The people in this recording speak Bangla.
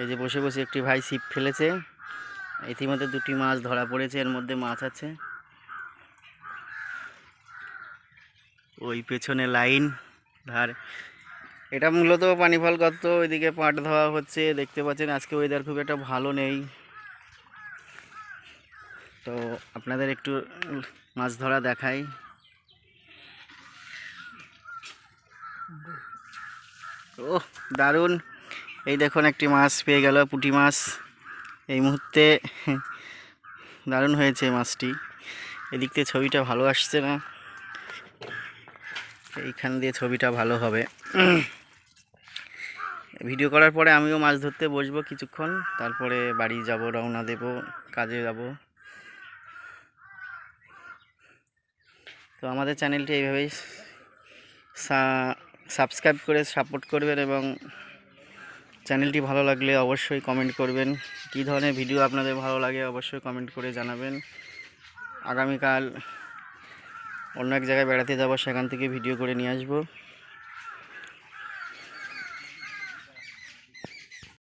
এই যে বসে বসে একটি ভাই ছিপ ফেলেছে। ইতিমধ্যে দুটি মাছ ধরা পড়েছে, এর মধ্যে মাছ আছে। ওই পেছনে লাইন ধার, এটা মূলত পানিফল গর্ত, ওইদিকে পাট ধোয়া হচ্ছে। দেখতে পাচ্ছেন আজকে ওয়েদার খুব একটা ভালো নেই, তো আপনাদের একটু মাছ ধরা দেখাই। ও দারুণ! এই দেখুন একটি মাছ পেয়ে গেল, পুঁটি মাছ। এই মুহূর্তে দারুণ হয়েছে মাছটি। এদিক থেকে ছবিটা ভালো আসছে না, এইখান দিয়ে ছবিটা ভালো হবে। ভিডিও করার পরে আমিও মাছ ধরতে বসবো কিছুক্ষণ, তারপরে বাড়ি যাব, রওনা দেব, কাজে যাব। তো আমাদের চ্যানেলটি এইভাবেই সাবস্ক্রাইব করে সাপোর্ট করবেন, এবং চ্যানেলটি ভালো লাগলে অবশ্যই কমেন্ট করবেন। কী ধরনের ভিডিও আপনাদের ভালো লাগে অবশ্যই কমেন্ট করে জানাবেন। আগামীকাল অন্য এক জায়গায় বেড়াতে যাব, সেখান থেকে ভিডিও করে নিয়ে আসবো।